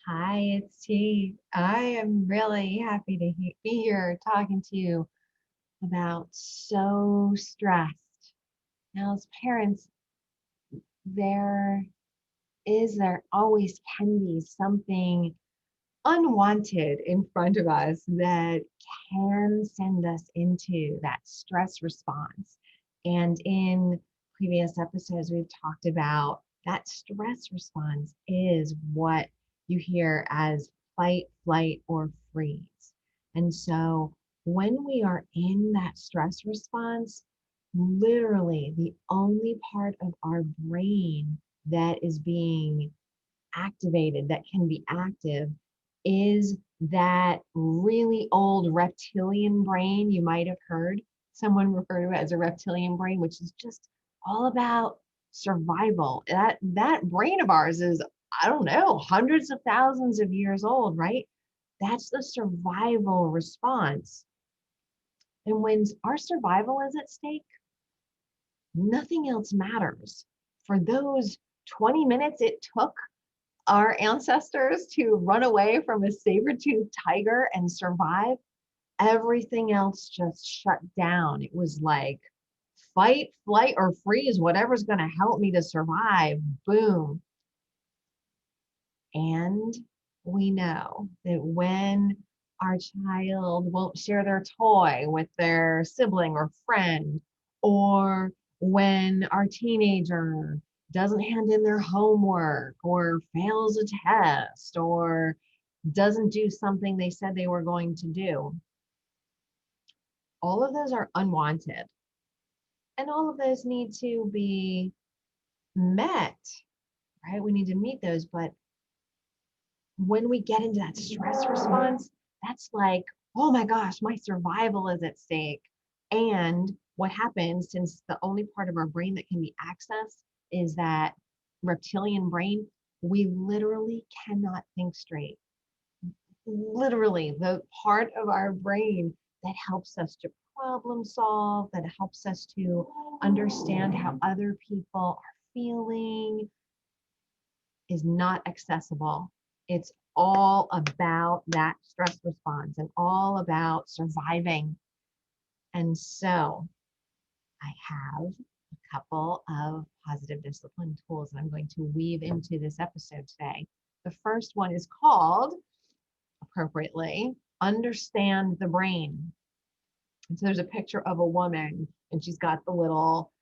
Hi, it's T. I am really happy to be here talking to you about so stressed. Now, as parents, there there always can be something unwanted in front of us that can send us into that stress response. And in previous episodes, we've talked about that stress response is what you hear as fight, flight, or freeze. And so when we are in that stress response, literally the only part of our brain that is being activated, that can be active, is that really old reptilian brain. You might have heard someone refer to it as a reptilian brain, which is just all about survival. That brain of ours is, I don't know, hundreds of thousands of years old, right? That's the survival response. And when our survival is at stake, nothing else matters. For those 20 minutes it took our ancestors to run away from a saber-toothed tiger and survive, everything else just shut down. It was like fight, flight, or freeze, whatever's going to help me to survive. Boom. And we know that when our child won't share their toy with their sibling or friend, or when our teenager doesn't hand in their homework or fails a test or doesn't do something they said they were going to do, all of those are unwanted. And all of those need to be met, right? We need to meet those. But when we get into that stress response, that's like, oh my gosh, my survival is at stake. And what happens, since the only part of our brain that can be accessed is that reptilian brain, we literally cannot think straight. Literally, the part of our brain that helps us to problem solve, that helps us to understand how other people are feeling, is not accessible. It's all about that stress response and all about surviving. And so I have a couple of positive discipline tools that I'm going to weave into this episode today. The first one is called, appropriately, Understand the Brain. And so there's a picture of a woman, and she's got the little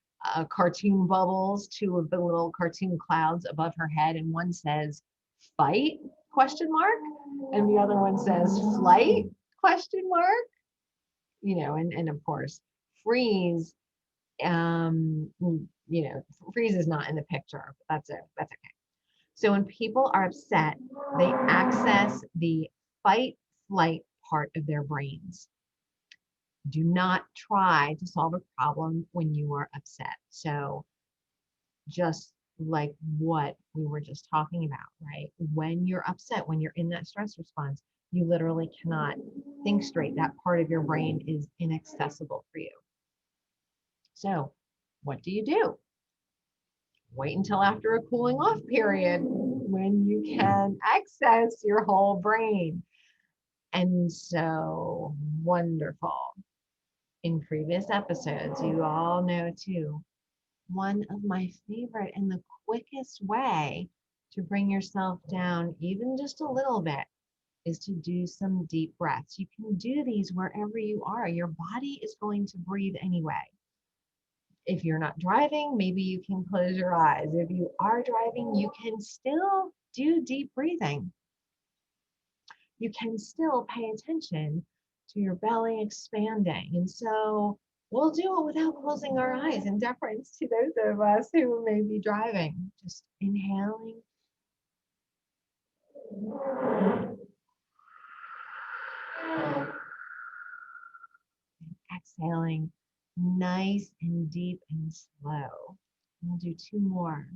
cartoon bubbles, two of the little cartoon clouds above her head, and one says fight question mark, and the other one says flight question mark. And of course freeze. Freeze is not in the picture, but that's okay. So when people are upset, they access the fight flight part of their brains. Do not try to solve a problem when you are upset. So just like what we were just talking about, right? When you're upset, when you're in that stress response, you literally cannot think straight. That part of your brain is inaccessible for you. So what do? Wait until after a cooling off period when you can access your whole brain. And so wonderful. In previous episodes, you all know too, one of my favorite and the quickest way to bring yourself down, even just a little bit, is to do some deep breaths. You can do these wherever you are. Your body is going to breathe anyway. If you're not driving, maybe you can close your eyes. If you are driving, you can still do deep breathing. You can still pay attention to your belly expanding. And so we'll do it without closing our eyes in deference to those of us who may be driving. Just inhaling and exhaling, nice and deep and slow. We'll do two more.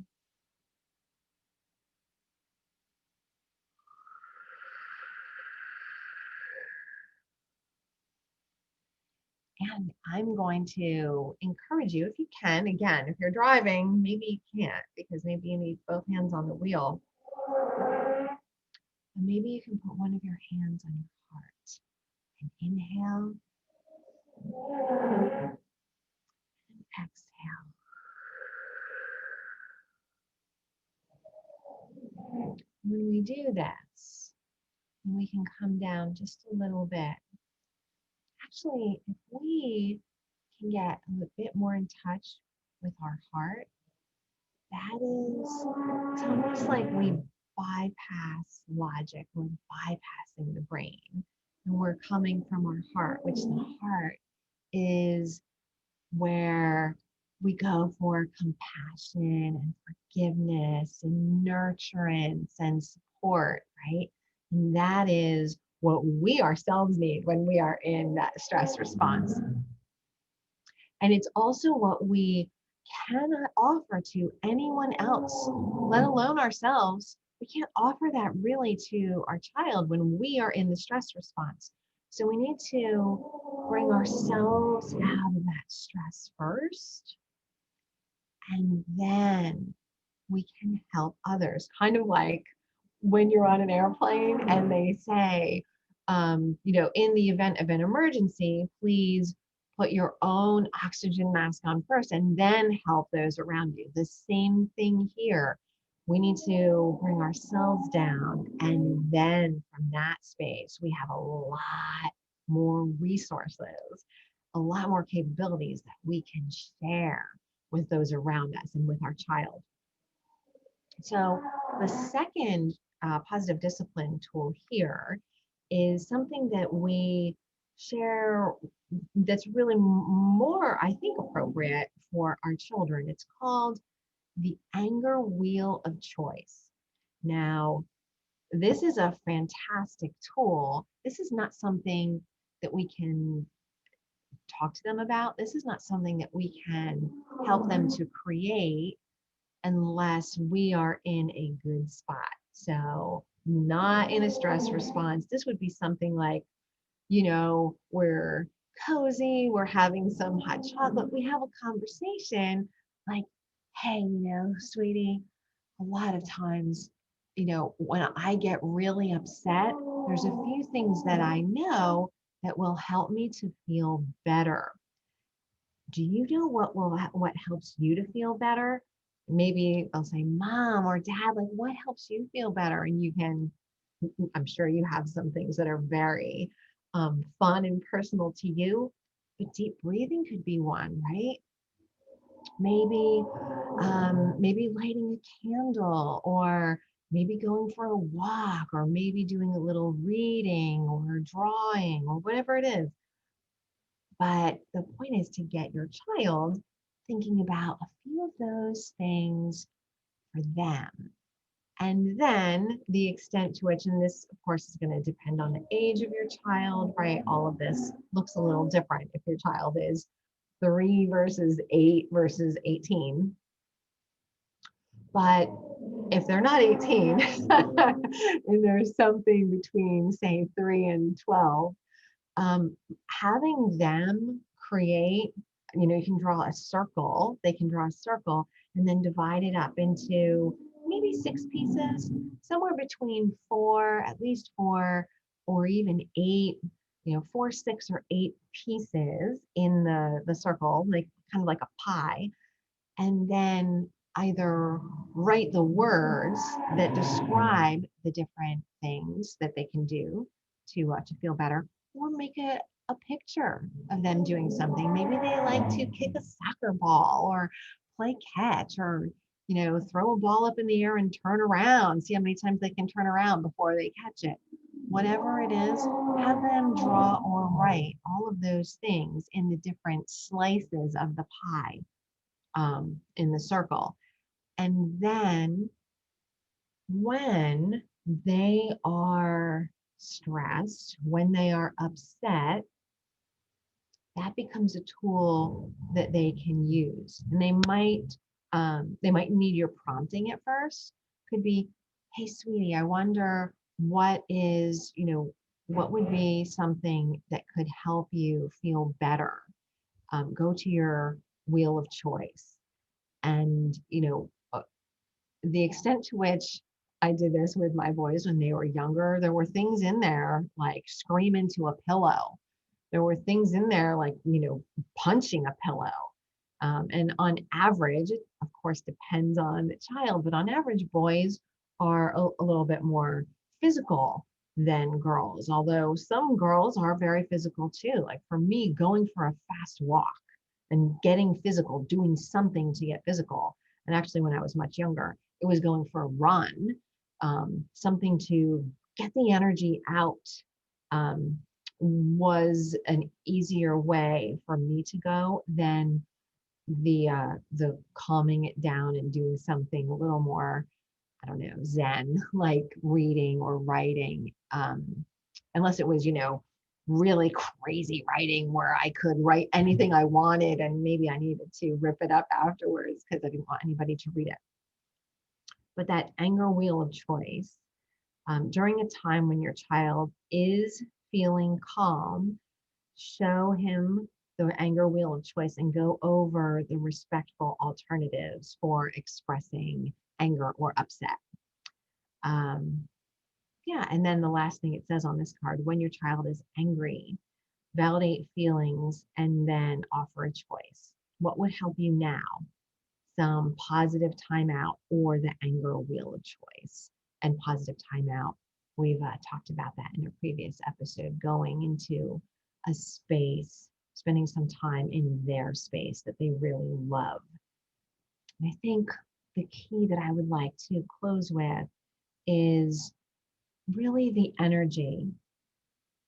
And I'm going to encourage you, if you can, again, if you're driving, maybe you can't because maybe you need both hands on the wheel. maybe you can put one of your hands on your heart and inhale and exhale. When we do this, we can come down just a little bit. Actually, if we can get a bit more in touch with our heart, that is, it's almost like we bypass logic, we're bypassing the brain, and we're coming from our heart, which the heart is where we go for compassion and forgiveness and nurturance and support, right? And that is what we ourselves need when we are in that stress response. And it's also what we cannot offer to anyone else, let alone ourselves. We can't offer that really to our child when we are in the stress response. So we need to bring ourselves out of that stress first, and then we can help others. Kind of like when you're on an airplane and they say, in the event of an emergency, please put your own oxygen mask on first and then help those around you. The same thing here. We need to bring ourselves down, and then from that space, we have a lot more resources, a lot more capabilities that we can share with those around us and with our child. So the second positive discipline tool here is something that we share that's really more, I think, appropriate for our children. It's called the anger wheel of choice. Now, this is a fantastic tool. This is not something that we can talk to them about. This is not something that we can help them to create unless we are in a good spot. So, not in a stress response. This would be something like, we're cozy, we're having some hot chocolate, we have a conversation like, hey, sweetie, a lot of times, when I get really upset, there's a few things that I know that will help me to feel better. Do you know what helps you to feel better? Maybe I'll say, Mom or Dad, like, what helps you feel better? And I'm sure you have some things that are very fun and personal to you, but deep breathing could be one, right? Maybe lighting a candle, or maybe going for a walk, or maybe doing a little reading or drawing or whatever it is. But the point is to get your child thinking about a few of those things for them. And then the extent to which, and this, of course, is going to depend on the age of your child, right? All of this looks a little different if your child is 3 versus 8 versus 18. But if they're not 18, and there's something between, say, 3 and 12, having them create, you can draw a circle, they can draw a circle and then divide it up into maybe 6 pieces, somewhere between 4, at least 4, or even 8, 4, 6, or 8 pieces in the circle, like kind of like a pie, and then either write the words that describe the different things that they can do to feel better, or make a picture of them doing something. Maybe they like to kick a soccer ball or play catch, or throw a ball up in the air and turn around, see how many times they can turn around before they catch it. Whatever it is, have them draw or write all of those things in the different slices of the pie, in the circle. And then when they are stressed, when they are upset, that becomes a tool that they can use. And they might need your prompting at first. Could be, hey, sweetie, I wonder what would be something that could help you feel better. Go to your wheel of choice. And the extent to which I did this with my boys when they were younger. There were things in there like scream into a pillow. There were things in there like, punching a pillow. And on average, it of course depends on the child, but on average, boys are a little bit more physical than girls, although some girls are very physical too. Like for me, going for a fast walk and getting physical, doing something to get physical. And actually, when I was much younger, it was going for a run, something to get the energy out. Um, was an easier way for me to go than the calming it down and doing something a little more, I don't know, zen, like reading or writing. Unless it was, really crazy writing where I could write anything I wanted and maybe I needed to rip it up afterwards because I didn't want anybody to read it. But that anger wheel of choice, during a time when your child is feeling calm, show him the anger wheel of choice and go over the respectful alternatives for expressing anger or upset. Um, yeah, and then the last thing it says on this card, when your child is angry, validate feelings and then offer a choice. What would help you now? Some positive timeout or the anger wheel of choice. And positive timeout, we've talked about that in a previous episode, going into a space, spending some time in their space that they really love. And I think the key that I would like to close with is really the energy.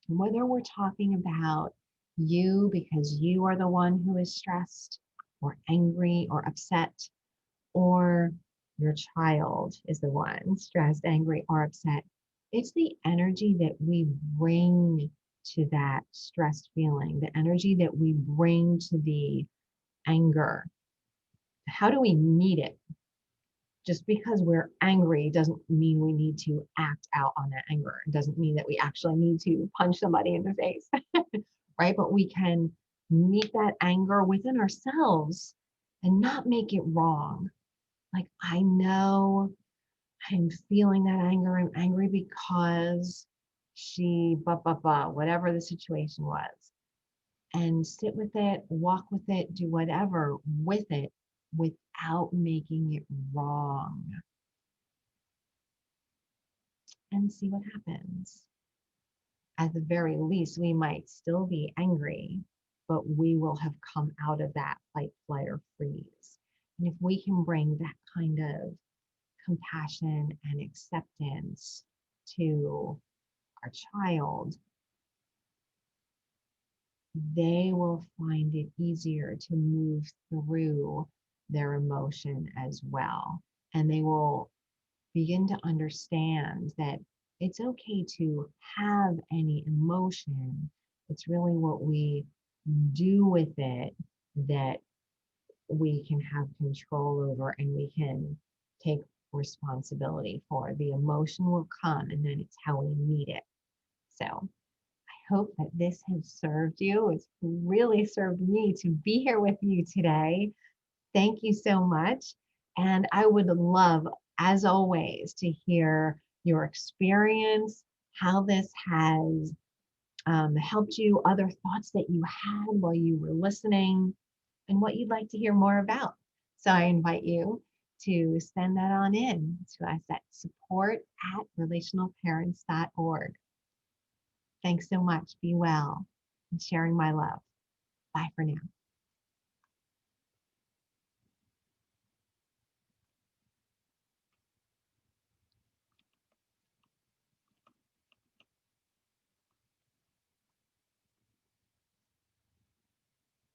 Whether we're talking about you because you are the one who is stressed or angry or upset, or your child is the one stressed, angry, or upset. It's the energy that we bring to that stressed feeling, the energy that we bring to the anger. How do we meet it? Just because we're angry doesn't mean we need to act out on that anger. It doesn't mean that we actually need to punch somebody in the face, right? But we can meet that anger within ourselves and not make it wrong. Like, I know I'm feeling that anger. I'm angry because she, whatever the situation was. And sit with it, walk with it, do whatever with it without making it wrong and see what happens. At the very least, we might still be angry, but we will have come out of that fight, flight, or freeze. And if we can bring that kind of compassion and acceptance to our child, they will find it easier to move through their emotion as well. And they will begin to understand that it's okay to have any emotion. It's really what we do with it that we can have control over and we can take responsibility for. The emotion will come and then it's how we meet it. So I hope that this has served you. It's really served me to be here with you today. Thank you so much. And I would love, as always, to hear your experience, how this has helped you, other thoughts that you had while you were listening, and what you'd like to hear more about. So I invite you to send that on in to us at support@relationalparents.org. Thanks so much. Be well and sharing my love. Bye for now.